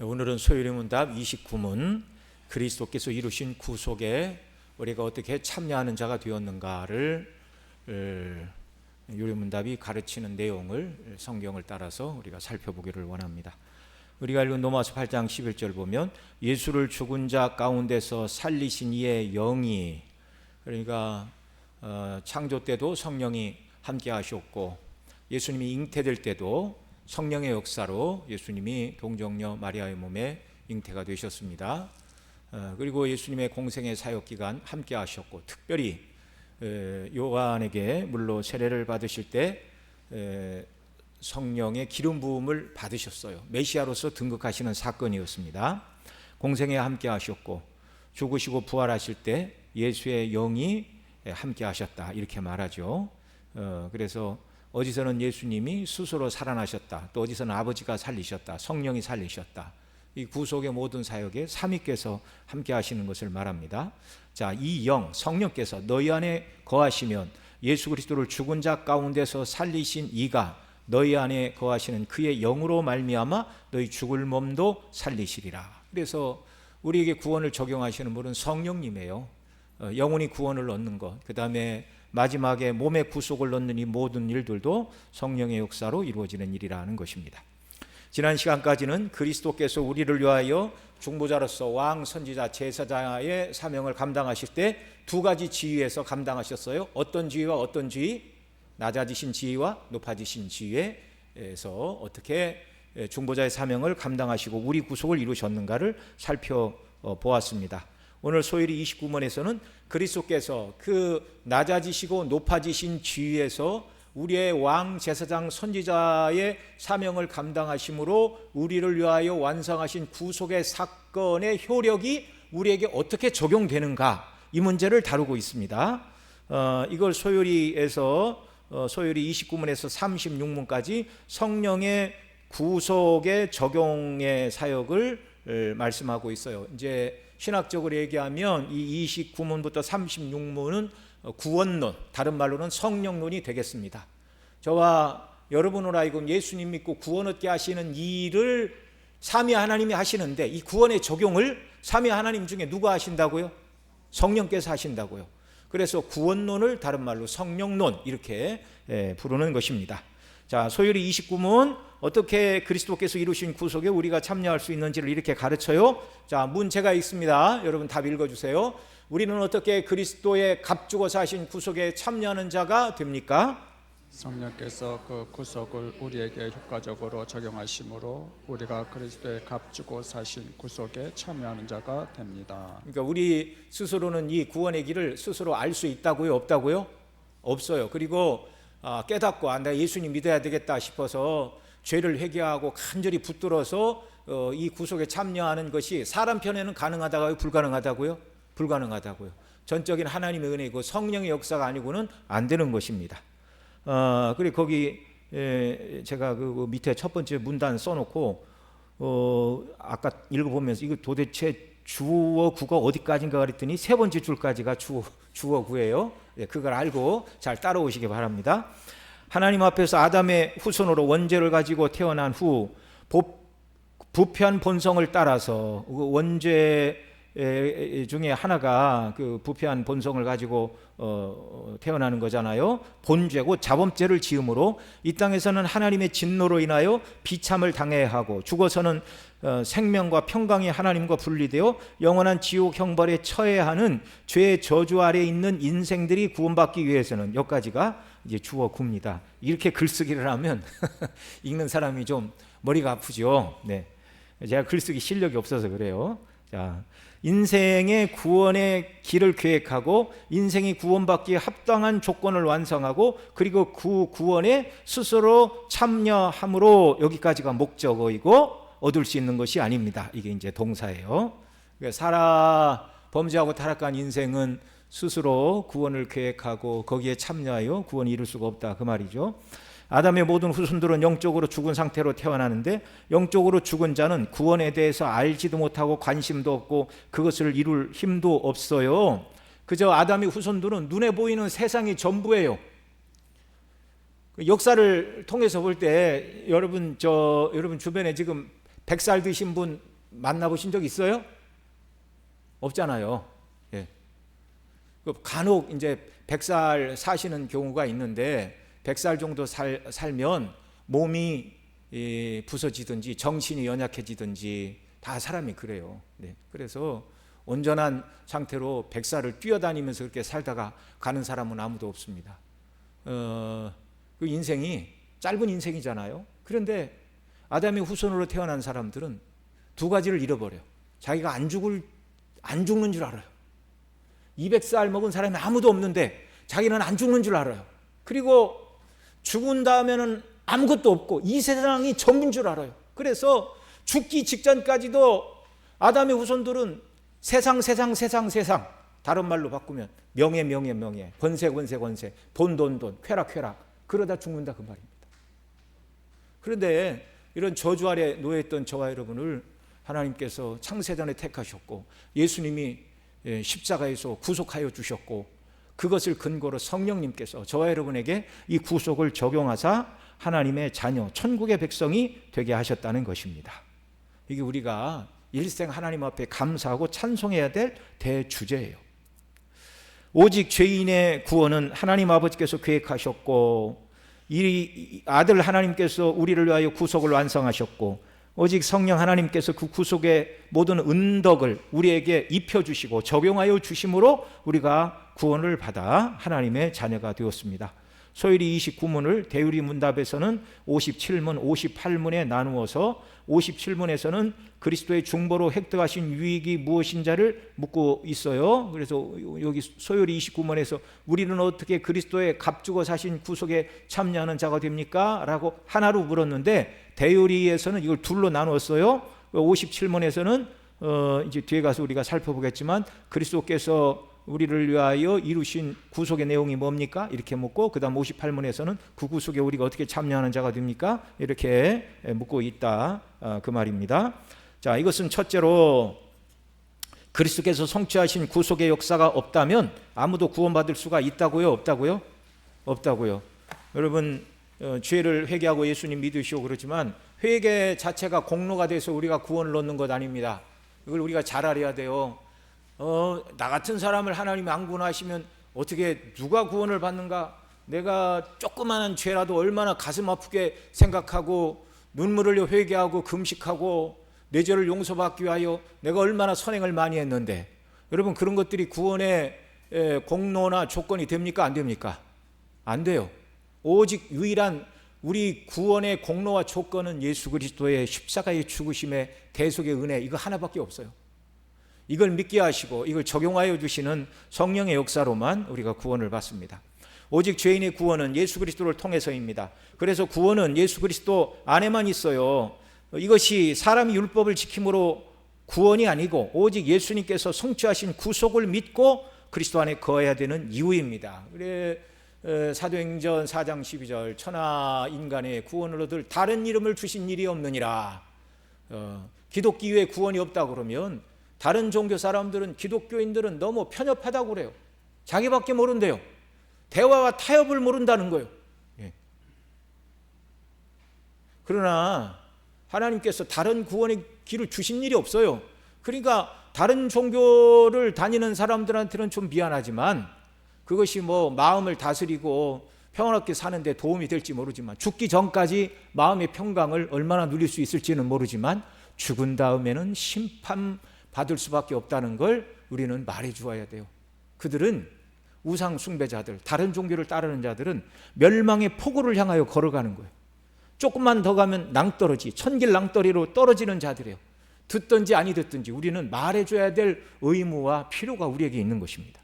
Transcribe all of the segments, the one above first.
오늘은 소요리문답 29문 그리스도께서 이루신 구속에 우리가 어떻게 참여하는 자가 되었는가를 요리문답이 가르치는 내용을 성경을 따라서 우리가 살펴보기를 원합니다. 우리가 읽은 로마서 8장 11절 보면 예수를 죽은 자 가운데서 살리신 이의 영이, 그러니까 창조 때도 성령이 함께 하셨고 예수님이 잉태될 때도 성령의 역사로 예수님이 동정녀 마리아의 몸에 잉태가 되셨습니다. 그리고 예수님의 공생의 사역 기간 함께 하셨고, 특별히 요한에게 물로 세례를 받으실 때 성령의 기름 부음을 받으셨어요. 메시아로서 등극하시는 사건이었습니다. 공생에 함께 하셨고 죽으시고 부활하실 때 예수의 영이 함께 하셨다, 이렇게 말하죠. 그래서 어디서는 예수님이 스스로 살아나셨다, 또 어디서는 아버지가 살리셨다, 성령이 살리셨다. 이 구속의 모든 사역에 삼위께서 함께 하시는 것을 말합니다. 자, 이 영, 성령께서 너희 안에 거하시면 예수 그리스도를 죽은 자 가운데서 살리신 이가 너희 안에 거하시는 그의 영으로 말미암아 너희 죽을 몸도 살리시리라. 그래서 우리에게 구원을 적용하시는 분은 성령님이에요. 영혼이 구원을 얻는 것, 그 다음에 마지막에 몸의 구속을 얻는 이 모든 일들도 성령의 역사로 이루어지는 일이라는 것입니다. 지난 시간까지는 그리스도께서 우리를 위하여 중보자로서 왕, 선지자, 제사장의 사명을 감당하실 때 두 가지 지위에서 감당하셨어요. 어떤 지위와 어떤 지위? 낮아지신 지위와 높아지신 지위에서 어떻게 중보자의 사명을 감당하시고 우리 구속을 이루셨는가를 살펴보았습니다. 오늘 소요리 29문에서는 그리스도께서 그 낮아지시고 높아지신 지위에서 우리의 왕, 제사장, 선지자의 사명을 감당하심으로 우리를 위하여 완성하신 구속의 사건의 효력이 우리에게 어떻게 적용되는가, 이 문제를 다루고 있습니다. 이걸 소요리에서 소요리 29문에서 36문까지 성령의 구속의 적용의 사역을 말씀하고 있어요. 이제 신학적으로 얘기하면 이 29문부터 36문은 구원론, 다른 말로는 성령론이 되겠습니다. 저와 여러분으로 하여금 예수님 믿고 구원 얻게 하시는 일을 삼위 하나님이 하시는데, 이 구원의 적용을 삼위 하나님 중에 누가 하신다고요? 성령께서 하신다고요. 그래서 구원론을 다른 말로 성령론, 이렇게 부르는 것입니다. 자, 소요리 29문 어떻게 그리스도께서 이루신 구속에 우리가 참여할 수 있는지를 이렇게 가르쳐요. 자, 문제가 있습니다. 여러분 답 읽어주세요. 우리는 어떻게 그리스도의 값주고 사신 구속에 참여하는 자가 됩니까? 성령께서 그 구속을 우리에게 효과적으로 적용하심으로 우리가 그리스도의 값주고 사신 구속에 참여하는 자가 됩니다. 그러니까 우리 스스로는 이 구원의 길을 스스로 알 수 있다고요? 없다고요? 없어요. 그리고 깨닫고 내가 예수님 믿어야 되겠다 싶어서 죄를 회개하고 간절히 붙들어서 이 구속에 참여하는 것이 사람 편에는 가능하다고요? 불가능하다고요? 불가능하다고요. 전적인 하나님의 은혜이고 성령의 역사가 아니고는 안 되는 것입니다. 그리고 거기 제가 그 밑에 첫 번째 문단 써놓고 아까 읽어보면서 이거 도대체 주어 구가 어디까지인가 그랬더니 세 번째 줄까지가 주어 구예요. 그걸 알고 잘 따라오시기 바랍니다. 하나님 앞에서 아담의 후손으로 원죄를 가지고 태어난 후 부패한 본성을 따라서 원죄 중에 하나가 그 부패한 본성을 가지고 태어나는 거잖아요. 본죄고 자범죄를 지음으로 이 땅에서는 하나님의 진노로 인하여 비참을 당해야 하고 죽어서는 생명과 평강이 하나님과 분리되어 영원한 지옥 형벌에 처해야 하는 죄의 저주 아래에 있는 인생들이 구원받기 위해서는, 여기까지가 이제 주어 구입니다. 이렇게 글쓰기를 하면 읽는 사람이 좀 머리가 아프죠. 네, 제가 글쓰기 실력이 없어서 그래요. 자, 인생의 구원의 길을 계획하고 인생이 구원받기에 합당한 조건을 완성하고 그리고 그 구원에 스스로 참여함으로, 여기까지가 목적어이고 얻을 수 있는 것이 아닙니다. 이게 이제 동사예요. 그러니까 범죄하고 타락한 인생은 스스로 구원을 계획하고 거기에 참여하여 구원을 이룰 수가 없다, 그 말이죠. 아담의 모든 후손들은 영적으로 죽은 상태로 태어나는데 영적으로 죽은 자는 구원에 대해서 알지도 못하고 관심도 없고 그것을 이룰 힘도 없어요. 그저 아담의 후손들은 눈에 보이는 세상이 전부예요. 역사를 통해서 볼 때 여러분 주변에 지금 100살 드신 분 만나보신 적 있어요? 없잖아요. 예. 간혹 이제 100살 사시는 경우가 있는데 100살 정도 살면 몸이 부서지든지 정신이 연약해지든지 다 사람이 그래요. 네. 그래서 온전한 상태로 100살을 뛰어다니면서 그렇게 살다가 가는 사람은 아무도 없습니다. 그 인생이 짧은 인생이잖아요. 그런데 아담의 후손으로 태어난 사람들은 두 가지를 잃어버려요. 자기가 안 죽는 줄 알아요. 200살 먹은 사람이 아무도 없는데 자기는 안 죽는 줄 알아요. 그리고 죽은 다음에는 아무것도 없고 이 세상이 전부인 줄 알아요. 그래서 죽기 직전까지도 아담의 후손들은 세상, 다른 말로 바꾸면 명예, 권세, 돈, 쾌락, 그러다 죽는다 그 말입니다. 그런데 이런 저주 아래 놓여있던 저와 여러분을 하나님께서 창세전에 택하셨고 예수님이 십자가에서 구속하여 주셨고 그것을 근거로 성령님께서 저와 여러분에게 이 구속을 적용하사 하나님의 자녀, 천국의 백성이 되게 하셨다는 것입니다. 이게 우리가 일생 하나님 앞에 감사하고 찬송해야 될 대주제예요. 오직 죄인의 구원은 하나님 아버지께서 계획하셨고 이 아들 하나님께서 우리를 위하여 구속을 완성하셨고 오직 성령 하나님께서 그 구속의 모든 은덕을 우리에게 입혀주시고 적용하여 주심으로 우리가 구원을 받아 하나님의 자녀가 되었습니다. 소율이 29문을 대유리 문답에서는 57문, 58문에 나누어서 57문에서는 그리스도의 중보로 획득하신 유익이 무엇인지를 묻고 있어요. 그래서 여기 소율이 29문에서 우리는 어떻게 그리스도의 값주고 사신 구속에 참여하는 자가 됩니까? 라고 하나로 물었는데 대유리에서는 이걸 둘로 나누었어요. 57문에서는 이제 뒤에 가서 우리가 살펴보겠지만 그리스도께서 우리를 위하여 이루신 구속의 내용이 뭡니까? 이렇게 묻고 그 다음 58문에서는 그 구속에 우리가 어떻게 참여하는 자가 됩니까? 이렇게 묻고 있다 그 말입니다. 자, 이것은 첫째로 그리스도께서 성취하신 구속의 역사가 없다면 아무도 구원받을 수가 있다고요? 없다고요? 없다고요. 여러분 죄를 회개하고 예수님 믿으시고 그러지만 회개 자체가 공로가 돼서 우리가 구원을 얻는 것 아닙니다. 이걸 우리가 잘 알아야 돼요. 나 같은 사람을 하나님이 안 구원하시면 어떻게 누가 구원을 받는가? 내가 조그마한 죄라도 얼마나 가슴 아프게 생각하고 눈물을 흘려 회개하고 금식하고 내 죄를 용서받기 위하여 내가 얼마나 선행을 많이 했는데 여러분 그런 것들이 구원의 공로나 조건이 됩니까? 안 됩니까? 안 돼요. 오직 유일한 우리 구원의 공로와 조건은 예수 그리스도의 십자가의 죽으심의 대속의 은혜 이거 하나밖에 없어요. 이걸 믿게 하시고 이걸 적용하여 주시는 성령의 역사로만 우리가 구원을 받습니다. 오직 죄인의 구원은 예수 그리스도를 통해서입니다. 그래서 구원은 예수 그리스도 안에만 있어요. 이것이 사람이 율법을 지킴으로 구원이 아니고 오직 예수님께서 성취하신 구속을 믿고 그리스도 안에 거해야 되는 이유입니다. 그래 사도행전 4장 12절 천하 인간의 구원을 얻을 다른 이름을 주신 일이 없느니라. 기독교 외에 구원이 없다 그러면 다른 종교 사람들은 기독교인들은 너무 편협하다고 그래요. 자기밖에 모른대요. 대화와 타협을 모른다는 거예요. 그러나 하나님께서 다른 구원의 길을 주신 일이 없어요. 그러니까 다른 종교를 다니는 사람들한테는 좀 미안하지만 그것이 뭐 마음을 다스리고 평안하게 사는데 도움이 될지 모르지만 죽기 전까지 마음의 평강을 얼마나 누릴 수 있을지는 모르지만 죽은 다음에는 심판 받을 수밖에 없다는 걸 우리는 말해 주어야 돼요. 그들은 우상 숭배자들, 다른 종교를 따르는 자들은 멸망의 폭우를 향하여 걸어가는 거예요. 조금만 더 가면 낭떠러지, 천길 낭떠리로 떨어지는 자들이에요. 듣든지 아니 듣든지 우리는 말해줘야 될 의무와 필요가 우리에게 있는 것입니다.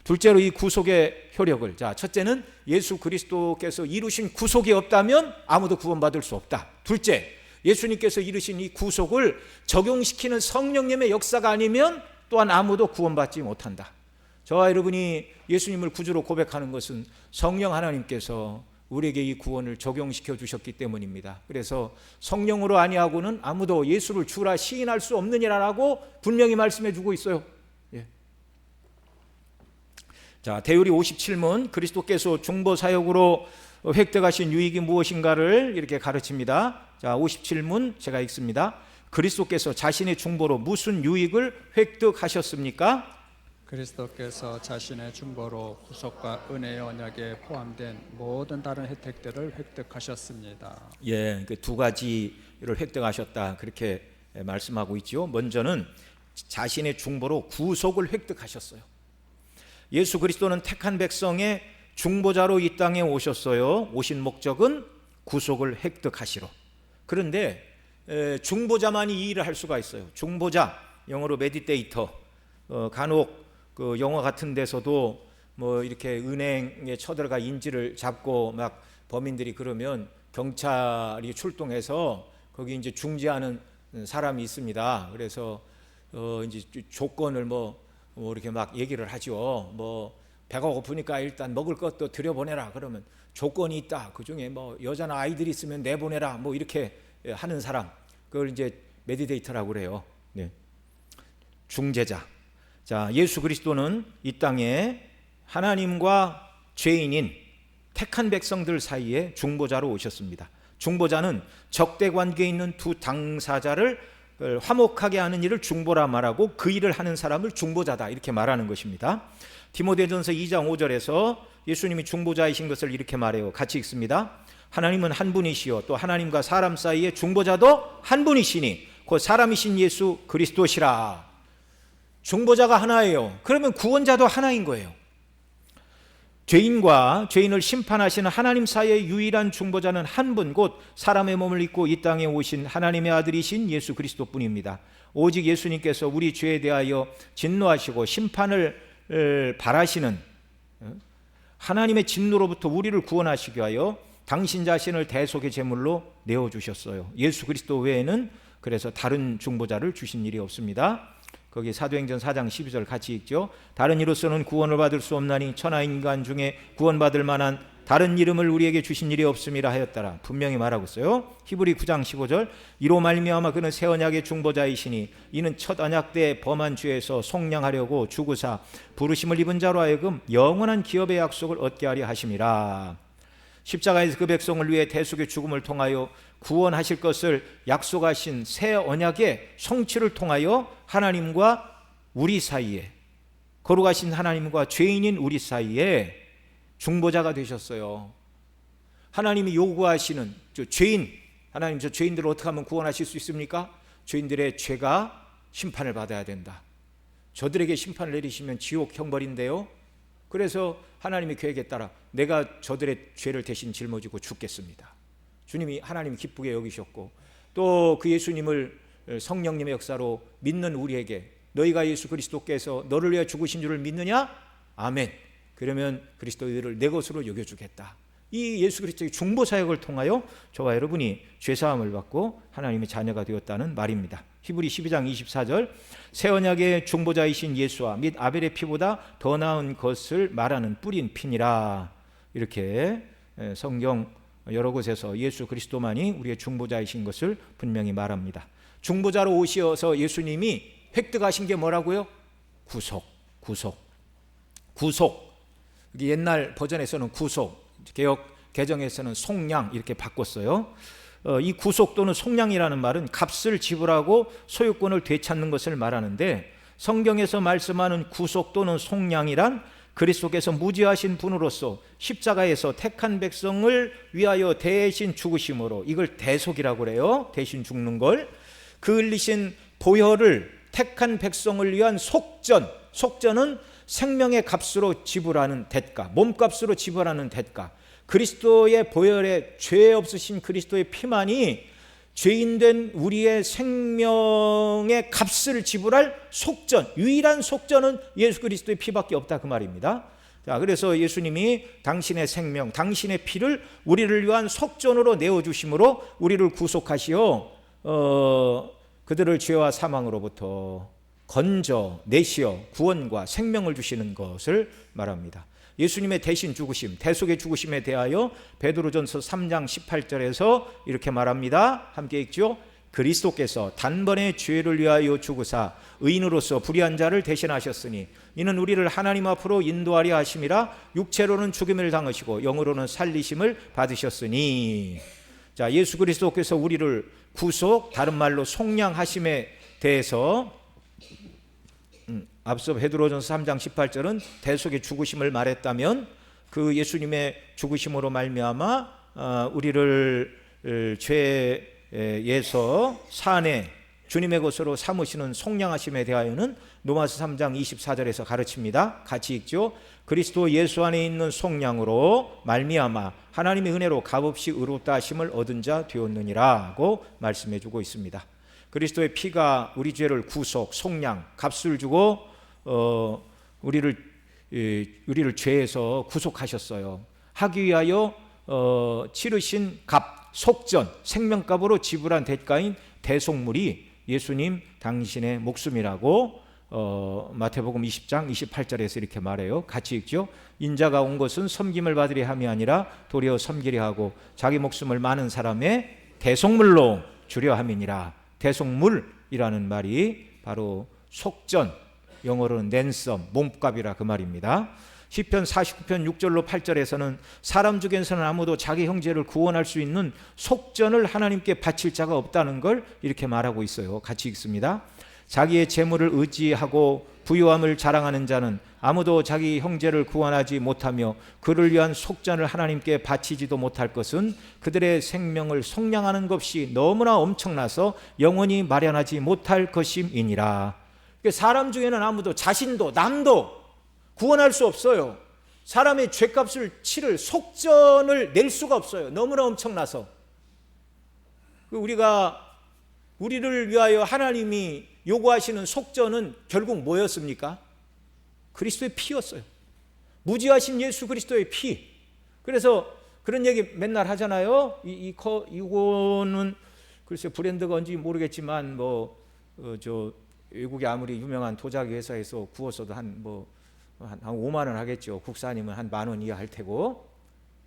둘째로 이 구속의 효력을, 자, 첫째는 예수 그리스도께서 이루신 구속이 없다면 아무도 구원받을 수 없다. 둘째, 예수님께서 이루신 이 구속을 적용시키는 성령님의 역사가 아니면 또한 아무도 구원받지 못한다. 저와 여러분이 예수님을 구주로 고백하는 것은 성령 하나님께서 우리에게 이 구원을 적용시켜 주셨기 때문입니다. 그래서 성령으로 아니하고는 아무도 예수를 주라 시인할 수 없느니라라고 분명히 말씀해 주고 있어요. 예. 자, 대유리 57문 그리스도께서 중보 사역으로 획득하신 유익이 무엇인가를 이렇게 가르칩니다. 자, 57문 제가 읽습니다. 그리스도께서 자신의 중보로 무슨 유익을 획득하셨습니까? 그리스도께서 자신의 중보로 구속과 은혜의 언약에 포함된 모든 다른 혜택들을 획득하셨습니다. 예, 그 두 가지를 획득하셨다 그렇게 말씀하고 있죠. 먼저는 자신의 중보로 구속을 획득하셨어요. 예수 그리스도는 택한 백성의 중보자로 이 땅에 오셨어요. 오신 목적은 구속을 획득하시러. 그런데 중보자만이 이 일을 할 수가 있어요. 중보자, 영어로 메디테이터. 간혹 그 영화 같은 데서도 뭐 이렇게 은행에 쳐들어가 인질을 잡고 막 범인들이 그러면 경찰이 출동해서 거기 이제 중재하는 사람이 있습니다. 그래서 이제 조건을 뭐 이렇게 막 얘기를 하죠. 뭐 배가 고프니까 일단 먹을 것도 들여보내라. 그러면 조건이 있다. 그 중에 뭐 여자나 아이들이 있으면 내보내라. 뭐 이렇게 하는 사람. 그걸 이제 메디테이터라고 그래요. 네. 중재자. 자, 예수 그리스도는 이 땅에 하나님과 죄인인 택한 백성들 사이에 중보자로 오셨습니다. 중보자는 적대 관계에 있는 두 당사자를 화목하게 하는 일을 중보라 말하고 그 일을 하는 사람을 중보자다 이렇게 말하는 것입니다. 디모데전서 2장 5절에서 예수님이 중보자이신 것을 이렇게 말해요. 같이 읽습니다. 하나님은 한 분이시요 또 하나님과 사람 사이의 중보자도 한 분이시니 곧 사람이신 예수 그리스도시라. 중보자가 하나예요. 그러면 구원자도 하나인 거예요. 죄인과 죄인을 심판하시는 하나님 사이의 유일한 중보자는 한 분, 곧 사람의 몸을 입고 이 땅에 오신 하나님의 아들이신 예수 그리스도뿐입니다. 오직 예수님께서 우리 죄에 대하여 진노하시고 심판을 바라시는 하나님의 진노로부터 우리를 구원하시기 위하여 당신 자신을 대속의 제물로 내어주셨어요. 예수 그리스도 외에는 그래서 다른 중보자를 주신 일이 없습니다. 거기 사도행전 4장 12절 같이 읽죠. 다른 이로서는 구원을 받을 수 없나니 천하 인간 중에 구원받을 만한 다른 이름을 우리에게 주신 일이 없음이라 하였더라. 분명히 말하고 있어요. 히브리 9장 15절 이로 말미암아 그는 새 언약의 중보자이시니 이는 첫 언약 때 범한 죄에서 속량하려고 주구사 부르심을 입은 자로 하여금 영원한 기업의 약속을 얻게 하려 하심이라. 십자가에서 그 백성을 위해 대속의 죽음을 통하여 구원하실 것을 약속하신 새 언약의 성취를 통하여 하나님과 우리 사이에, 거룩하신 하나님과 죄인인 우리 사이에 중보자가 되셨어요. 하나님이 요구하시는 죄인, 하나님 저 죄인들을 어떻게 하면 구원하실 수 있습니까? 죄인들의 죄가 심판을 받아야 된다. 저들에게 심판을 내리시면 지옥 형벌인데요. 그래서 하나님의 계획에 따라 내가 저들의 죄를 대신 짊어지고 죽겠습니다. 주님이 하나님이 기쁘게 여기셨고 또 그 예수님을 성령님의 역사로 믿는 우리에게 너희가 예수 그리스도께서 너를 위해 죽으신 줄을 믿느냐? 아멘. 그러면 그리스도인들을 내 것으로 여겨주겠다. 이 예수 그리스도의 중보 사역을 통하여 저와 여러분이 죄사함을 받고 하나님의 자녀가 되었다는 말입니다. 히브리 12장 24절 새 언약의 중보자이신 예수와 및 아벨의 피보다 더 나은 것을 말하는 뿌린 피니라. 이렇게 성경 여러 곳에서 예수 그리스도만이 우리의 중보자이신 것을 분명히 말합니다. 중보자로 오셔서 예수님이 획득하신 게 뭐라고요? 구속. 옛날 버전에서는 구속, 개역 개정에서는 속량 이렇게 바꿨어요. 이 구속 또는 속량이라는 말은 값을 지불하고 소유권을 되찾는 것을 말하는데 성경에서 말씀하는 구속 또는 속량이란 그리스도께서 무지하신 분으로서 십자가에서 택한 백성을 위하여 대신 죽으심으로 이걸 대속이라고 그래요. 대신 죽는 걸. 그 흘리신 보혈을 택한 백성을 위한 속전은 생명의 값으로 지불하는 대가, 몸값으로 지불하는 대가. 그리스도의 보혈에 죄 없으신 그리스도의 피만이 죄인된 우리의 생명의 값을 지불할 속전, 유일한 속전은 예수 그리스도의 피밖에 없다 그 말입니다. 자, 그래서 예수님이 당신의 생명, 당신의 피를 우리를 위한 속전으로 내어주심으로 우리를 구속하시어 그들을 죄와 사망으로부터 건져내시어 구원과 생명을 주시는 것을 말합니다. 예수님의 대신 죽으심, 대속의 죽으심에 대하여 베드로전서 3장 18절에서 이렇게 말합니다. 함께 읽죠. 그리스도께서 단번에 죄를 위하여 죽으사 의인으로서 불의한 자를 대신하셨으니 이는 우리를 하나님 앞으로 인도하려 하심이라. 육체로는 죽임을 당하시고 영으로는 살리심을 받으셨으니. 자, 예수 그리스도께서 우리를 구속, 다른 말로 속량하심에 대해서 앞서 베드로전서 3장 18절은 대속의 죽으심을 말했다면, 그 예수님의 죽으심으로 말미암아 우리를 죄에서 사내 주님의 것으로 삼으시는 속량하심에 대하여는 로마서 3장 24절에서 가르칩니다. 같이 읽죠. 그리스도 예수 안에 있는 속량으로 말미암아 하나님의 은혜로 값없이 의롭다 하심을 얻은 자 되었느니라고 말씀해 주고 있습니다. 그리스도의 피가 우리 죄를 구속, 속량, 값을 주고 우리를 죄에서 구속하셨어요. 하기 위하여 치르신 값, 속전, 생명값으로 지불한 대가인 대속물이 예수님 당신의 목숨이라고 마태복음 20장 28절에서 이렇게 말해요. 같이 읽죠. 인자가 온 것은 섬김을 받으려 함이 아니라 도리어 섬기려 하고 자기 목숨을 많은 사람의 대속물로 주려 함이니라. 대속물이라는 말이 바로 속전, 영어로는 랜섬, 몸값이라 그 말입니다. 시편 49편 6절로 8절에서는 사람 중에서는 아무도 자기 형제를 구원할 수 있는 속전을 하나님께 바칠 자가 없다는 걸 이렇게 말하고 있어요. 같이 읽습니다. 자기의 재물을 의지하고 부유함을 자랑하는 자는 아무도 자기 형제를 구원하지 못하며 그를 위한 속전을 하나님께 바치지도 못할 것은 그들의 생명을 속량하는 것이 너무나 엄청나서 영원히 마련하지 못할 것임이니라. 사람 중에는 아무도, 자신도 남도 구원할 수 없어요. 사람의 죄값을 치를 속전을 낼 수가 없어요. 너무나 엄청나서. 우리를 위하여 하나님이 요구하시는 속전은 결국 뭐였습니까? 그리스도의 피였어요. 무지하신 예수 그리스도의 피. 그래서 그런 얘기 맨날 하잖아요. 이거는 글쎄 브랜드가 뭔지 모르겠지만 외국에 아무리 유명한 도자기 회사에서 구웠어도 한 5만 원 하겠죠. 국산이면 한 10,000원 이하 할 테고,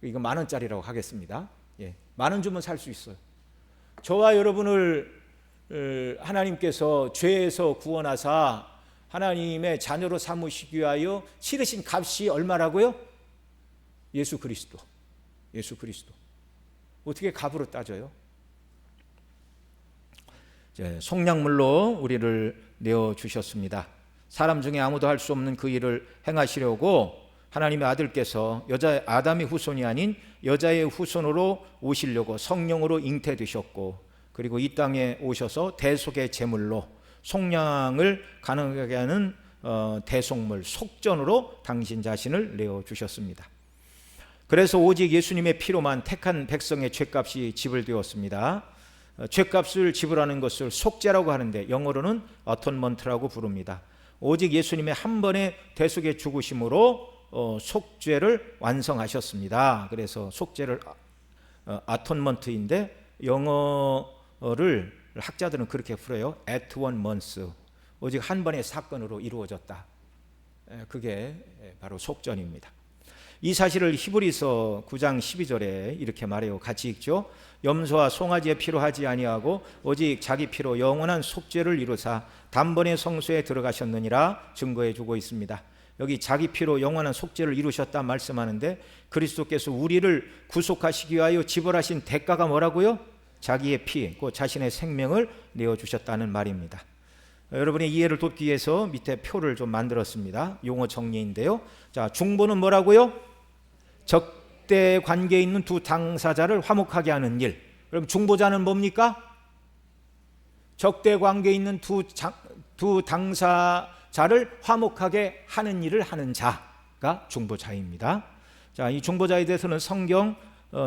이거 10,000원짜리라고 하겠습니다. 예, 10,000원 주면 살 수 있어요. 저와 여러분을 하나님께서 죄에서 구원하사 하나님의 자녀로 삼으시기 위하여 치르신 값이 얼마라고요? 예수 그리스도. 예수 그리스도. 어떻게 값으로 따져요? 속량물로 우리를 내어주셨습니다. 사람 중에 아무도 할 수 없는 그 일을 행하시려고 하나님의 아들께서 아담의 후손이 아닌 여자의 후손으로 오시려고 성령으로 잉태되셨고, 그리고 이 땅에 오셔서 대속의 제물로 속량을 가능하게 하는 대속물, 속전으로 당신 자신을 내어주셨습니다. 그래서 오직 예수님의 피로만 택한 백성의 죄값이 지불되었습니다. 죄값을 지불하는 것을 속죄라고 하는데 영어로는 어톤먼트라고 부릅니다. 오직 예수님의 한 번의 대속의 죽으심으로 속죄를 완성하셨습니다. 그래서 속죄를 아톤먼트인데 영어를 학자들은 그렇게 풀어요. at one month. 오직 한 번의 사건으로 이루어졌다. 그게 바로 속전입니다. 이 사실을 히브리서 9장 12절에 이렇게 말해요. 같이 읽죠. 염소와 송아지의 피로 하지 아니하고 오직 자기 피로 영원한 속죄를 이루사 단번에 성소에 들어가셨느니라 증거해 주고 있습니다. 여기 자기 피로 영원한 속죄를 이루셨다 말씀하는데, 그리스도께서 우리를 구속하시기 위하여 지불하신 대가가 뭐라고요? 자기의 피, 그 자신의 생명을 내어주셨다는 말입니다. 여러분의 이해를 돕기 위해서 밑에 표를 좀 만들었습니다. 용어 정리인데요. 자, 중보는 뭐라고요? 적대 관계에 있는 두 당사자를 화목하게 하는 일. 그럼 중보자는 뭡니까? 적대 관계에 있는 두 당사자를 화목하게 하는 일을 하는 자가 중보자입니다. 자, 이 중보자에 대해서는 성경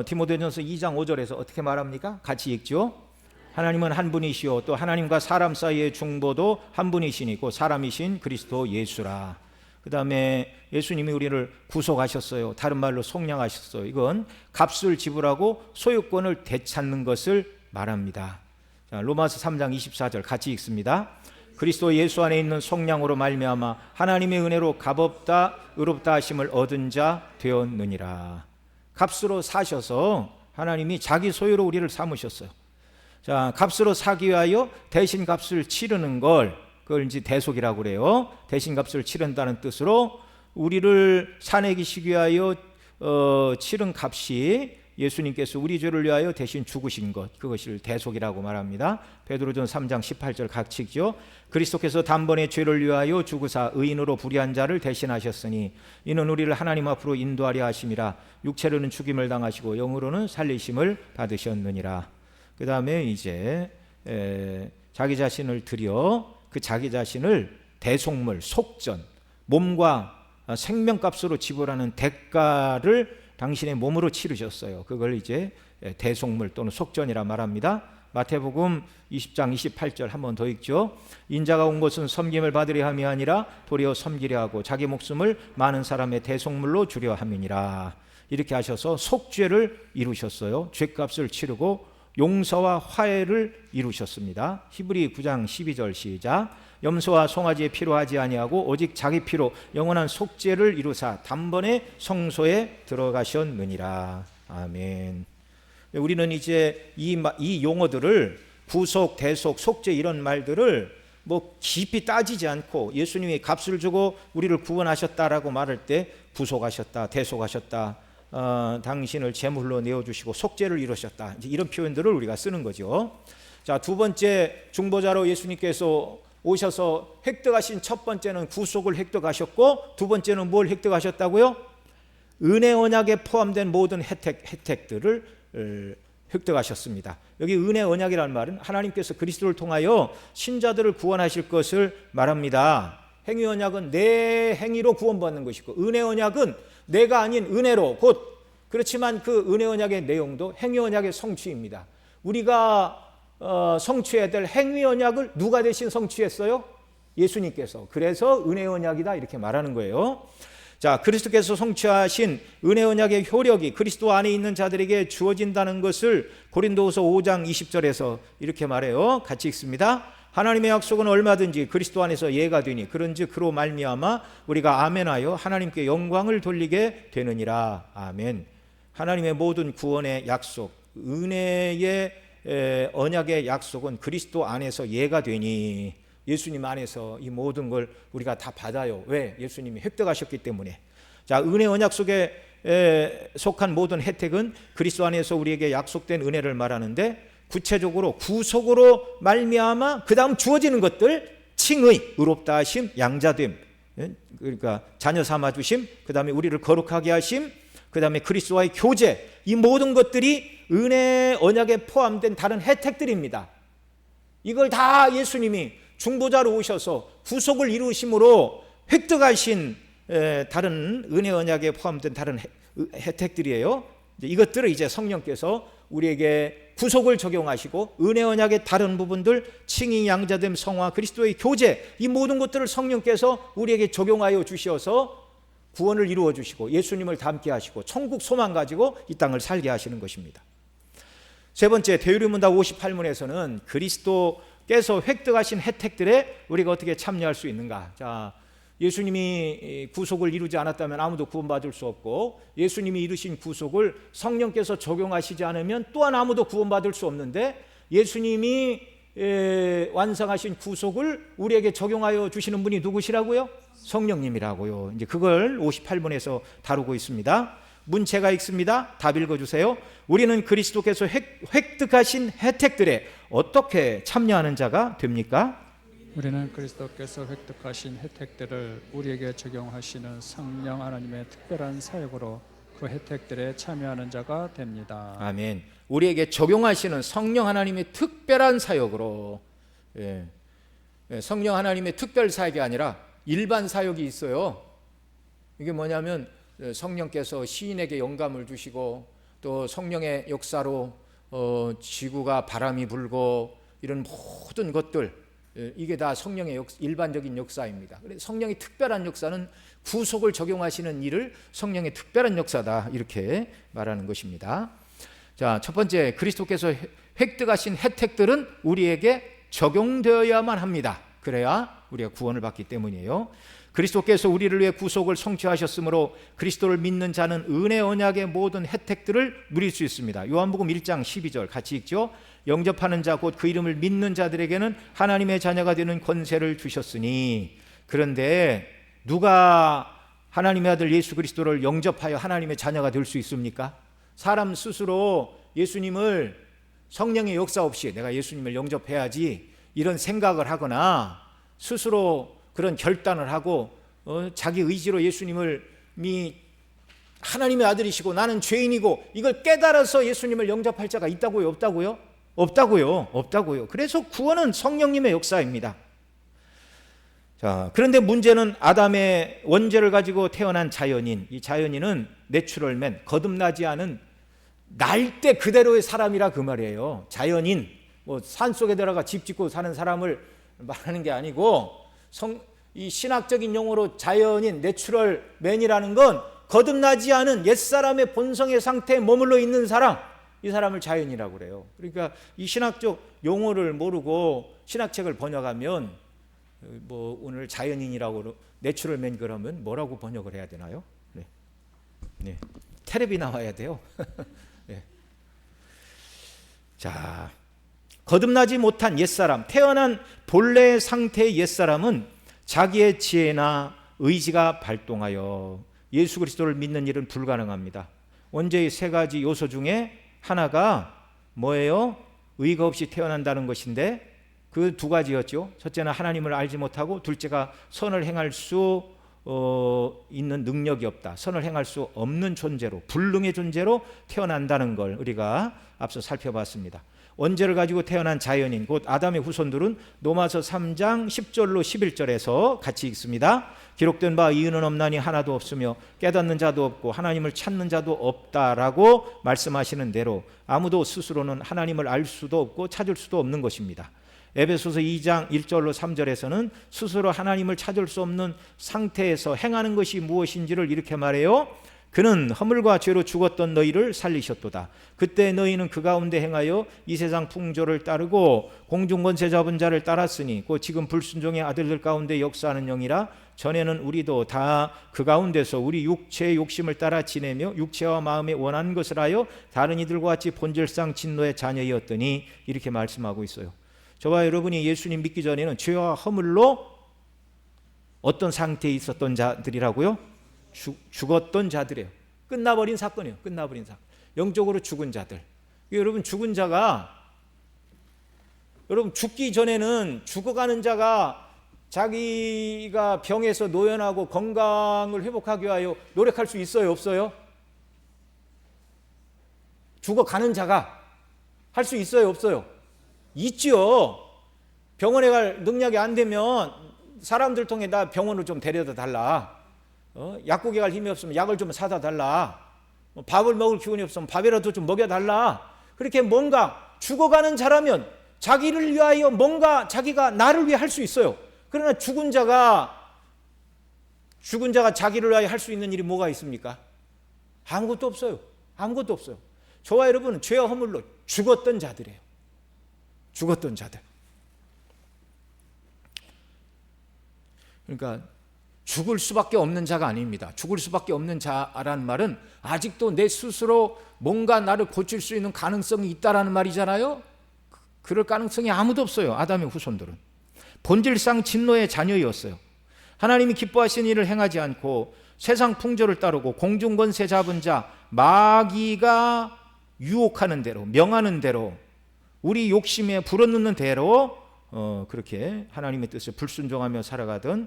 디모데전서 2장 5절에서 어떻게 말합니까? 같이 읽죠. 하나님은 한 분이시요 또 하나님과 사람 사이의 중보도 한 분이시니 그 사람이신 그리스도 예수라. 그 다음에 예수님이 우리를 구속하셨어요. 다른 말로 속량하셨어요. 이건 값을 지불하고 소유권을 되찾는 것을 말합니다. 자, 로마서 3장 24절 같이 읽습니다. 그리스도 예수 안에 있는 속량으로 말미암아 하나님의 은혜로 값없다 의롭다 하심을 얻은 자 되었느니라. 값으로 사셔서 하나님이 자기 소유로 우리를 삼으셨어요. 자, 값으로 사기 위하여 대신 값을 치르는 그걸 이제 대속이라고 그래요. 대신 값을 치른다는 뜻으로 우리를 사내기시기 위하여 치른 값이 예수님께서 우리 죄를 위하여 대신 죽으신 것, 그것을 대속이라고 말합니다. 베드로전 3장 18절 각칙죠. 그리스도께서 단번에 죄를 위하여 죽으사 의인으로 불의한 자를 대신하셨으니 이는 우리를 하나님 앞으로 인도하려 하심이라. 육체로는 죽임을 당하시고 영으로는 살리심을 받으셨느니라. 그 다음에 이제 자기 자신을 드려 그 자기 자신을 대속물, 속전, 몸과 생명값으로 지불하는 대가를 당신의 몸으로 치르셨어요. 그걸 이제 대속물 또는 속전이라 말합니다. 마태복음 20장 28절 한 번 더 읽죠. 인자가 온 것은 섬김을 받으려 함이 아니라 도리어 섬기려 하고 자기 목숨을 많은 사람의 대속물로 주려 함이니라. 이렇게 하셔서 속죄를 이루셨어요. 죄값을 치르고 용서와 화해를 이루셨습니다. 히브리 9장 12절 시작. 염소와 송아지의 피로 하지 아니하고 오직 자기 피로 영원한 속죄를 이루사 단번에 성소에 들어가셨느니라. 아멘. 우리는 이제 이 용어들을 구속, 대속, 속죄 이런 말들을 뭐 깊이 따지지 않고 예수님이 값을 주고 우리를 구원하셨다라고 말할 때 구속하셨다, 대속하셨다, 당신을 제물로 내어주시고 속죄를 이루셨다, 이제 이런 표현들을 우리가 쓰는 거죠. 자, 두 번째 중보자로 예수님께서 오셔서 획득하신 첫 번째는 구속을 획득하셨고 두 번째는 뭘 획득하셨다고요? 은혜 언약에 포함된 모든 혜택들을 획득하셨습니다. 여기 은혜 언약이라는 말은 하나님께서 그리스도를 통하여 신자들을 구원하실 것을 말합니다. 행위 언약은 내 행위로 구원받는 것이고 은혜 언약은 내가 아닌 은혜로 곧 그렇지만 그 은혜 언약의 내용도 행위 언약의 성취입니다. 우리가 성취해야 될 행위 언약을 누가 대신 성취했어요? 예수님께서. 그래서 은혜 언약이다 이렇게 말하는 거예요. 자, 그리스도께서 성취하신 은혜 언약의 효력이 그리스도 안에 있는 자들에게 주어진다는 것을 고린도후서 5장 20절에서 이렇게 말해요. 같이 읽습니다. 하나님의 약속은 얼마든지 그리스도 안에서 예가 되니 그런즉 그로 말미암아 우리가 아멘하여 하나님께 영광을 돌리게 되느니라. 아멘. 하나님의 모든 구원의 약속, 은혜의 언약의 약속은 그리스도 안에서 예가 되니 예수님 안에서 이 모든 걸 우리가 다 받아요. 왜? 예수님이 획득하셨기 때문에. 자, 은혜 언약 속에 속한 모든 혜택은 그리스도 안에서 우리에게 약속된 은혜를 말하는데 구체적으로 구속으로 말미암아 그 다음 주어지는 것들 칭의, 의롭다 하심, 양자됨, 그러니까 자녀 삼아 주심, 그 다음에 우리를 거룩하게 하심, 그 다음에 그리스도와의 교제, 이 모든 것들이 은혜 언약에 포함된 다른 혜택들입니다. 이걸 다 예수님이 중보자로 오셔서 구속을 이루심으로 획득하신 다른 은혜 언약에 포함된 다른 혜택들이에요. 이것들을 이제 성령께서 우리에게 구속을 적용하시고 은혜 언약의 다른 부분들, 칭의, 양자됨, 성화, 그리스도의 교제, 이 모든 것들을 성령께서 우리에게 적용하여 주셔서 구원을 이루어 주시고 예수님을 닮게 하시고 천국 소망 가지고 이 땅을 살게 하시는 것입니다. 세 번째, 대유리문답 58문에서는 그리스도께서 획득하신 혜택들에 우리가 어떻게 참여할 수 있는가. 자, 예수님이 구속을 이루지 않았다면 아무도 구원받을 수 없고 예수님이 이루신 구속을 성령께서 적용하시지 않으면 또한 아무도 구원받을 수 없는데 예수님이 완성하신 구속을 우리에게 적용하여 주시는 분이 누구시라고요? 성령님이라고요. 이제 그걸 58문에서 다루고 있습니다. 문체가 읽습니다. 답 읽어주세요. 우리는 그리스도께서 획득하신 혜택들에 어떻게 참여하는 자가 됩니까? 우리는 그리스도께서 획득하신 혜택들을 우리에게 적용하시는 성령 하나님의 특별한 사역으로 그 혜택들에 참여하는 자가 됩니다. 아멘. 우리에게 적용하시는 성령 하나님의 특별한 사역으로, 성령 하나님의 특별 사역이 아니라 일반 사역이 있어요. 이게 뭐냐면 성령께서 시인에게 영감을 주시고 또 성령의 역사로 지구가 바람이 불고 이런 모든 것들, 이게 다 성령의 일반적인 역사입니다. 성령의 특별한 역사는 구속을 적용하시는 일을 성령의 특별한 역사다 이렇게 말하는 것입니다. 자, 첫 번째, 그리스도께서 획득하신 혜택들은 우리에게 적용되어야만 합니다. 그래야 우리가 구원을 받기 때문이에요. 그리스도께서 우리를 위해 구속을 성취하셨으므로 그리스도를 믿는 자는 은혜 언약의 모든 혜택들을 누릴 수 있습니다. 요한복음 1장 12절 같이 읽죠. 영접하는 자 곧 그 이름을 믿는 자들에게는 하나님의 자녀가 되는 권세를 주셨으니. 그런데 누가 하나님의 아들 예수 그리스도를 영접하여 하나님의 자녀가 될 수 있습니까? 사람 스스로 예수님을 성령의 역사 없이 내가 예수님을 영접해야지 이런 생각을 하거나 스스로 그런 결단을 하고 자기 의지로 예수님을 하나님의 아들이시고 나는 죄인이고 이걸 깨달아서 예수님을 영접할 자가 있다고요? 없다고요? 없다고요. 그래서 구원은 성령님의 역사입니다. 자, 그런데 문제는 아담의 원죄를 가지고 태어난 자연인, 이 자연인은 내추럴맨, 거듭나지 않은 날 때 그대로의 사람이라 그 말이에요. 자연인, 산속에 들어가 집 짓고 사는 사람을 말하는 게 아니고 이 신학적인 용어로 자연인, 내추럴맨이라는 건 거듭나지 않은 옛사람의 본성의 상태에 머물러 있는 사람, 이 사람을 자연이라고 그래요. 그러니까 이 신학적 용어를 모르고 신학책을 번역하면 오늘 자연인이라고 내추럴맨 그러면 뭐라고 번역을 해야 되나요? 네. 테레비 나와야 돼요. 네. 자, 거듭나지 못한 옛사람, 태어난 본래의 상태의 옛사람은 자기의 지혜나 의지가 발동하여 예수 그리스도를 믿는 일은 불가능합니다. 원죄의 세 가지 요소 중에 하나가 뭐예요? 의가 없이 태어난다는 것인데 그 두 가지였죠. 첫째는 하나님을 알지 못하고, 둘째가 선을 행할 수 있는 능력이 없다. 선을 행할 수 없는 존재로, 불능의 존재로 태어난다는 걸 우리가 앞서 살펴봤습니다. 원죄를 가지고 태어난 자연인 곧 아담의 후손들은 로마서 3장 10절로 11절에서 같이 읽습니다. 기록된 바 이유는 없나니 하나도 없으며 깨닫는 자도 없고 하나님을 찾는 자도 없다라고 말씀하시는 대로 아무도 스스로는 하나님을 알 수도 없고 찾을 수도 없는 것입니다. 에베소서 2장 1절로 3절에서는 스스로 하나님을 찾을 수 없는 상태에서 행하는 것이 무엇인지를 이렇게 말해요. 그는 허물과 죄로 죽었던 너희를 살리셨도다. 그때 너희는 그 가운데 행하여 이 세상 풍조를 따르고 공중 권세 잡은 자를 따랐으니 곧 지금 불순종의 아들들 가운데 역사하는 영이라. 전에는 우리도 다 그 가운데서 우리 육체의 욕심을 따라 지내며 육체와 마음에 원하는 것을 하여 다른 이들과 같이 본질상 진노의 자녀이었더니, 이렇게 말씀하고 있어요. 저와 여러분이 예수님 믿기 전에는 죄와 허물로 어떤 상태에 있었던 자들이라고요? 죽었던 자들이에요. 끝나버린 사건이에요. 끝나버린 사건. 영적으로 죽은 자들. 여러분, 죽은 자가, 여러분 죽기 전에는 죽어가는 자가 자기가 병에서 노연하고 건강을 회복하기 위하여 노력할 수 있어요? 없어요? 죽어가는 자가 할 수 있어요? 없어요? 있죠. 병원에 갈 능력이 안 되면 사람들 통해 나 병원을 좀 데려다 달라. 약국에 갈 힘이 없으면 약을 좀 사다 달라. 밥을 먹을 기운이 없으면 밥이라도 좀 먹여달라. 그렇게 뭔가 죽어가는 자라면 자기를 위하여 뭔가 자기가 나를 위해 할 수 있어요. 그러나 죽은 자가 자기를 위하여 할 수 있는 일이 뭐가 있습니까? 아무것도 없어요. 아무것도 없어요. 저와 여러분은 죄와 허물로 죽었던 자들이에요. 죽었던 자들. 그러니까 죽을 수밖에 없는 자가 아닙니다. 죽을 수밖에 없는 자라는 말은 아직도 내 스스로 뭔가 나를 고칠 수 있는 가능성이 있다라는 말이잖아요. 그럴 가능성이 아무도 없어요. 아담의 후손들은 본질상 진노의 자녀였어요. 하나님이 기뻐하신 일을 행하지 않고 세상 풍조를 따르고 공중권세 잡은 자, 마귀가 유혹하는 대로, 명하는 대로, 우리 욕심에 불어넣는 대로 그렇게 하나님의 뜻을 불순종하며 살아가던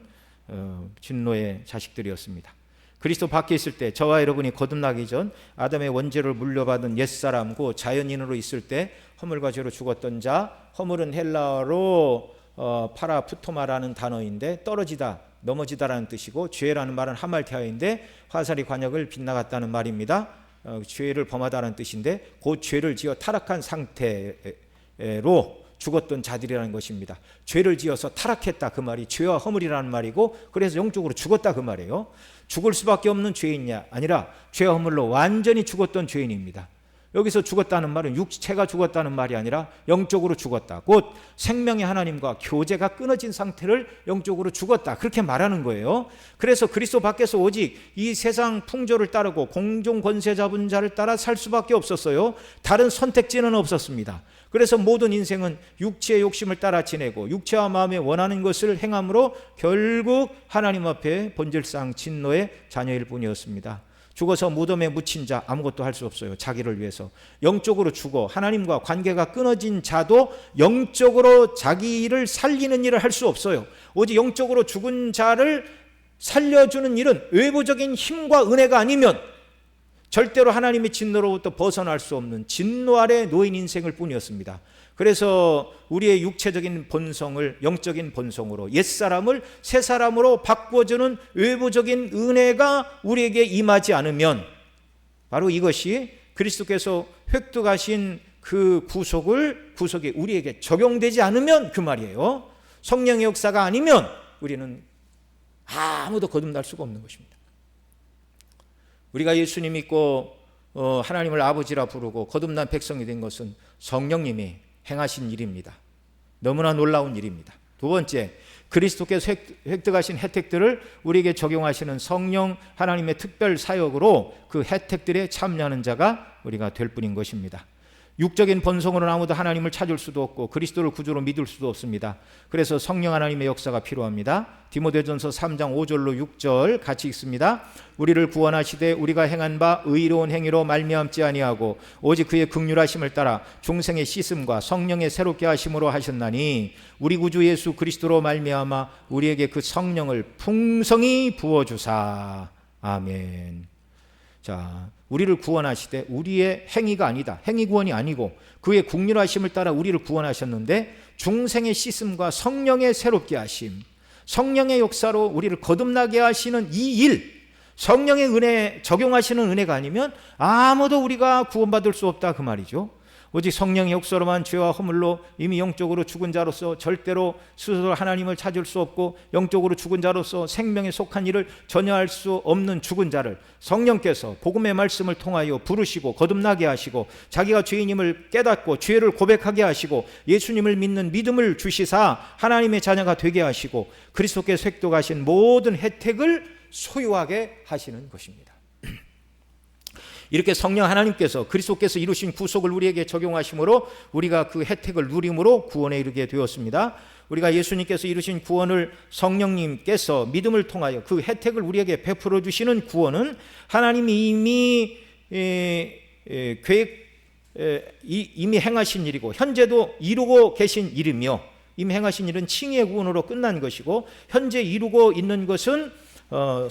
진노의 자식들이었습니다. 그리스도 밖에 있을 때, 저와 여러분이 거듭나기 전 아담의 원죄를 물려받은 옛사람고 자연인으로 있을 때 허물과 죄로 죽었던 자, 허물은 헬라어로 파라푸토마라는 단어인데 떨어지다, 넘어지다라는 뜻이고, 죄라는 말은 하말테아인데 화살이 관역을 빗나갔다는 말입니다. 죄를 범하다는 뜻인데 그 죄를 지어 타락한 상태로 죽었던 자들이라는 것입니다. 죄를 지어서 타락했다, 그 말이 죄와 허물이라는 말이고, 그래서 영적으로 죽었다, 그 말이에요. 죽을 수밖에 없는 죄인이냐? 아니라 죄와 허물로 완전히 죽었던 죄인입니다. 여기서 죽었다는 말은 육체가 죽었다는 말이 아니라 영적으로 죽었다. 곧 생명의 하나님과 교제가 끊어진 상태를 영적으로 죽었다. 그렇게 말하는 거예요. 그래서 그리스도 밖에서 오직 이 세상 풍조를 따르고 공중 권세 잡은 자를 따라 살 수밖에 없었어요. 다른 선택지는 없었습니다. 그래서 모든 인생은 육체의 욕심을 따라 지내고 육체와 마음에 원하는 것을 행함으로 결국 하나님 앞에 본질상 진노의 자녀일 뿐이었습니다. 죽어서 무덤에 묻힌 자 아무것도 할 수 없어요. 자기를 위해서. 영적으로 죽어 하나님과 관계가 끊어진 자도 영적으로 자기를 살리는 일을 할 수 없어요. 오직 영적으로 죽은 자를 살려주는 일은 외부적인 힘과 은혜가 아니면 절대로 하나님의 진노로부터 벗어날 수 없는 진노 아래 놓인 인생일 뿐이었습니다. 그래서 우리의 육체적인 본성을 영적인 본성으로, 옛사람을 새사람으로 바꿔주는 외부적인 은혜가 우리에게 임하지 않으면, 바로 이것이 그리스도께서 획득하신 그 구속이 우리에게 적용되지 않으면 그 말이에요. 성령의 역사가 아니면 우리는 아무도 거듭날 수가 없는 것입니다. 우리가 예수님 믿고 하나님을 아버지라 부르고 거듭난 백성이 된 것은 성령님이 행하신 일입니다. 너무나 놀라운 일입니다. 두 번째, 그리스도께서 획득하신 혜택들을 우리에게 적용하시는 성령 하나님의 특별 사역으로 그 혜택들에 참여하는 자가 우리가 될 뿐인 것입니다. 육적인 본성으로는 아무도 하나님을 찾을 수도 없고 그리스도를 구주로 믿을 수도 없습니다. 그래서 성령 하나님의 역사가 필요합니다. 디모데전서 3장 5절로 6절 같이 읽습니다. 우리를 구원하시되 우리가 행한 바 의로운 행위로 말미암지 아니하고 오직 그의 긍휼하심을 따라 중생의 씻음과 성령의 새롭게 하심으로 하셨나니 우리 구주 예수 그리스도로 말미암아 우리에게 그 성령을 풍성히 부어주사. 아멘. 자, 우리를 구원하시되 우리의 행위가 아니다. 행위 구원이 아니고 그의 긍휼하심을 따라 우리를 구원하셨는데 중생의 씻음과 성령의 새롭게 하심, 성령의 역사로 우리를 거듭나게 하시는 이 일, 성령의 은혜 적용하시는 은혜가 아니면 아무도 우리가 구원받을 수 없다 그 말이죠. 오직 성령의 역사로만 죄와 허물로 이미 영적으로 죽은 자로서 절대로 스스로 하나님을 찾을 수 없고 영적으로 죽은 자로서 생명에 속한 일을 전혀 할 수 없는 죽은 자를 성령께서 복음의 말씀을 통하여 부르시고 거듭나게 하시고 자기가 죄인임을 깨닫고 죄를 고백하게 하시고 예수님을 믿는 믿음을 주시사 하나님의 자녀가 되게 하시고 그리스도께서 획득하신 모든 혜택을 소유하게 하시는 것입니다. 이렇게 성령 하나님께서 그리스도께서 이루신 구속을 우리에게 적용하심으로 우리가 그 혜택을 누림으로 구원에 이르게 되었습니다. 우리가 예수님께서 이루신 구원을 성령님께서 믿음을 통하여 그 혜택을 우리에게 베풀어 주시는 구원은 하나님이 이미 행하신 일이고 현재도 이루고 계신 일이며, 이미 행하신 일은 칭의의 구원으로 끝난 것이고 현재 이루고 있는 것은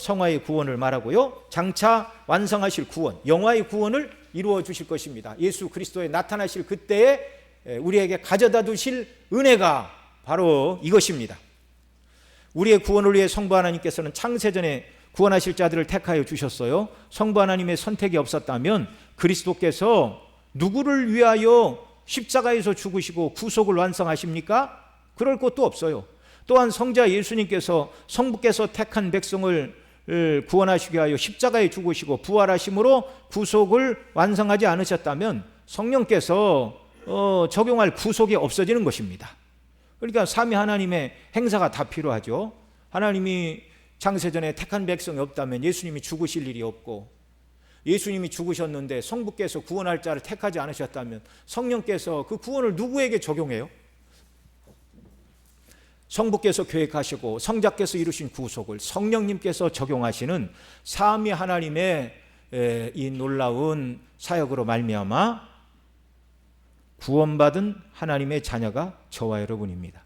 성화의 구원을 말하고요, 장차 완성하실 구원, 영화의 구원을 이루어 주실 것입니다. 예수 그리스도에 나타나실 그때에 우리에게 가져다 두실 은혜가 바로 이것입니다. 우리의 구원을 위해 성부 하나님께서는 창세전에 구원하실 자들을 택하여 주셨어요. 성부 하나님의 선택이 없었다면 그리스도께서 누구를 위하여 십자가에서 죽으시고 구속을 완성하십니까? 그럴 것도 없어요. 또한 성자 예수님께서 성부께서 택한 백성을 구원하시기 위하여 십자가에 죽으시고 부활하심으로 구속을 완성하지 않으셨다면 성령께서 적용할 구속이 없어지는 것입니다. 그러니까 삼위 하나님의 행사가 다 필요하죠. 하나님이 창세전에 택한 백성이 없다면 예수님이 죽으실 일이 없고, 예수님이 죽으셨는데 성부께서 구원할 자를 택하지 않으셨다면 성령께서 그 구원을 누구에게 적용해요? 성부께서 계획하시고 성자께서 이루신 구속을 성령님께서 적용하시는 삼위 하나님의 이 놀라운 사역으로 말미암아 구원받은 하나님의 자녀가 저와 여러분입니다.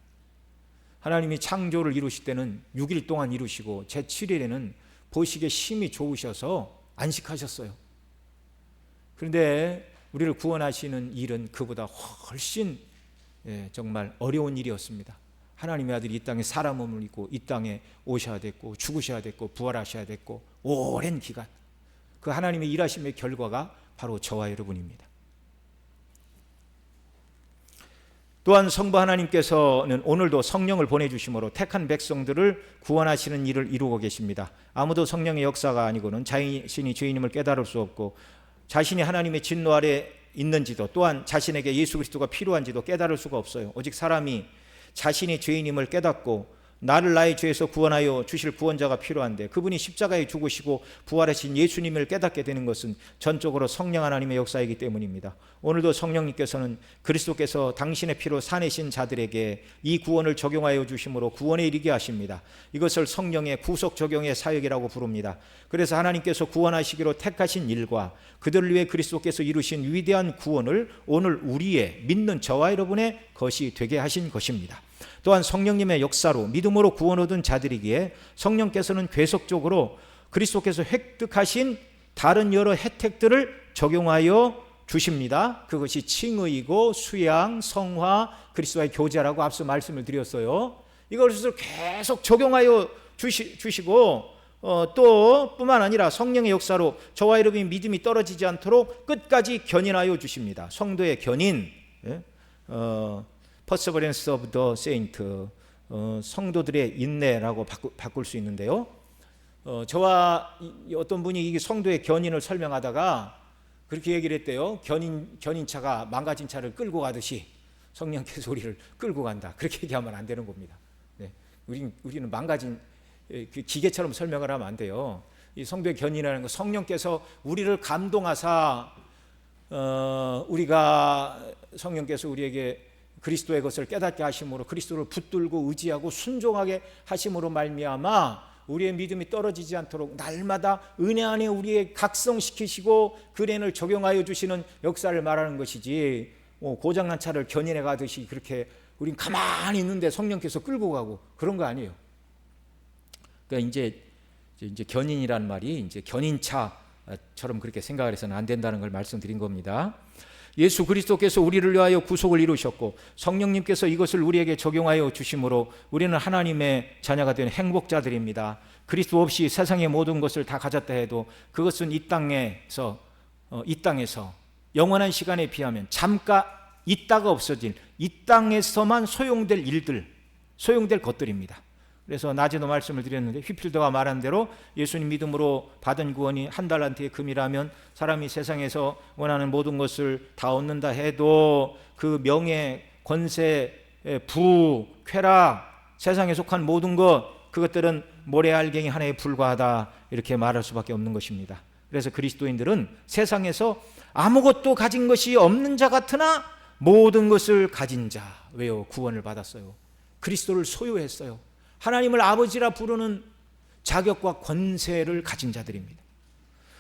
하나님이 창조를 이루실 때는 6일 동안 이루시고 제7일에는 보시기에 심히 좋으셔서 안식하셨어요. 그런데 우리를 구원하시는 일은 그보다 훨씬 정말 어려운 일이었습니다. 하나님의 아들이 이 땅에 사람 몸을 입고 이 땅에 오셔야 됐고 죽으셔야 됐고 부활하셔야 됐고 오랜 기간, 그 하나님의 일하심의 결과가 바로 저와 여러분입니다. 또한 성부 하나님께서는 오늘도 성령을 보내주심으로 택한 백성들을 구원하시는 일을 이루고 계십니다. 아무도 성령의 역사가 아니고는 자신이 죄인임을 깨달을 수 없고 자신이 하나님의 진노 아래 있는지도 또한 자신에게 예수 그리스도가 필요한지도 깨달을 수가 없어요. 오직 사람이 자신이 죄인임을 깨닫고 나를 나의 죄에서 구원하여 주실 구원자가 필요한데 그분이 십자가에 죽으시고 부활하신 예수님을 깨닫게 되는 것은 전적으로 성령 하나님의 역사이기 때문입니다. 오늘도 성령님께서는 그리스도께서 당신의 피로 사내신 자들에게 이 구원을 적용하여 주심으로 구원에 이르게 하십니다. 이것을 성령의 구속 적용의 사역이라고 부릅니다. 그래서 하나님께서 구원하시기로 택하신 일과 그들을 위해 그리스도께서 이루신 위대한 구원을 오늘 우리의 믿는 저와 여러분의 것이 되게 하신 것입니다. 또한 성령님의 역사로 믿음으로 구원 얻은 자들이기에 성령께서는 계속적으로 그리스도께서 획득하신 다른 여러 혜택들을 적용하여 주십니다. 그것이 칭의이고 수양, 성화, 그리스도와의 교제라고 앞서 말씀을 드렸어요. 이것을 계속 적용하여 주시고 또 뿐만 아니라 성령의 역사로 저와 여러분의 믿음이 떨어지지 않도록 끝까지 견인하여 주십니다. 성도의 견인, Perseverance of the Saint, 성도들의 인내라고 바꿀 수 있는데요. 저와 어떤 분이 이 성도의 견인을 설명하다가 그렇게 얘기를 했대요. 견인차가 망가진 차를 끌고 가듯이 성령께서 우리를 끌고 간다. 그렇게 얘기하면 안 되는 겁니다. 네. 우리는 망가진 그 기계처럼 설명을 하면 안 돼요. 이 성도의 견인이라는 건 성령께서 우리를 감동하사 성령께서 우리에게 그리스도의 것을 깨닫게 하심으로 그리스도를 붙들고 의지하고 순종하게 하심으로 말미암아 우리의 믿음이 떨어지지 않도록 날마다 은혜 안에 우리의 각성시키시고 그 은혜를 적용하여 주시는 역사를 말하는 것이지 고장난 차를 견인해 가듯이 그렇게 우린 가만히 있는데 성령께서 끌고 가고 그런 거 아니에요. 그러니까 이제 견인이라는 말이 이제 견인차처럼 그렇게 생각을 해서는 안 된다는 걸 말씀드린 겁니다. 예수 그리스도께서 우리를 위하여 구속을 이루셨고 성령님께서 이것을 우리에게 적용하여 주심으로 우리는 하나님의 자녀가 된 행복자들입니다. 그리스도 없이 세상의 모든 것을 다 가졌다 해도 그것은 이 땅에서 영원한 시간에 비하면 잠깐 있다가 없어질 이 땅에서만 소용될 일들, 소용될 것들입니다. 그래서 낮에도 말씀을 드렸는데 휘필더가 말한 대로 예수님 믿음으로 받은 구원이 한 달란트의 금이라면 사람이 세상에서 원하는 모든 것을 다 얻는다 해도 그 명예, 권세, 부, 쾌락, 세상에 속한 모든 그것들은 모래알갱이 하나에 불과하다 이렇게 말할 수밖에 없는 것입니다. 그래서 그리스도인들은 세상에서 아무것도 가진 것이 없는 자 같으나 모든 것을 가진 자. 왜요? 구원을 받았어요. 그리스도를 소유했어요. 하나님을 아버지라 부르는 자격과 권세를 가진 자들입니다.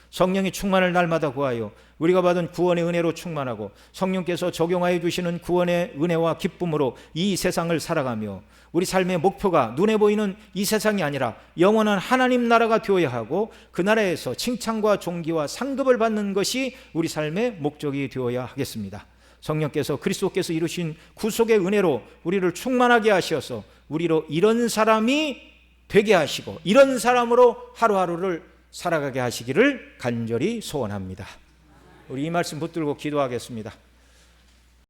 성령의 충만을 날마다 구하여 우리가 받은 구원의 은혜로 충만하고 성령께서 적용하여 주시는 구원의 은혜와 기쁨으로 이 세상을 살아가며 우리 삶의 목표가 눈에 보이는 이 세상이 아니라 영원한 하나님 나라가 되어야 하고 그 나라에서 칭찬과 존귀와 상급을 받는 것이 우리 삶의 목적이 되어야 하겠습니다. 성령께서 그리스도께서 이루신 구속의 은혜로 우리를 충만하게 하셔서 우리로 이런 사람이 되게 하시고 이런 사람으로 하루하루를 살아가게 하시기를 간절히 소원합니다. 우리 이 말씀 붙들고 기도하겠습니다.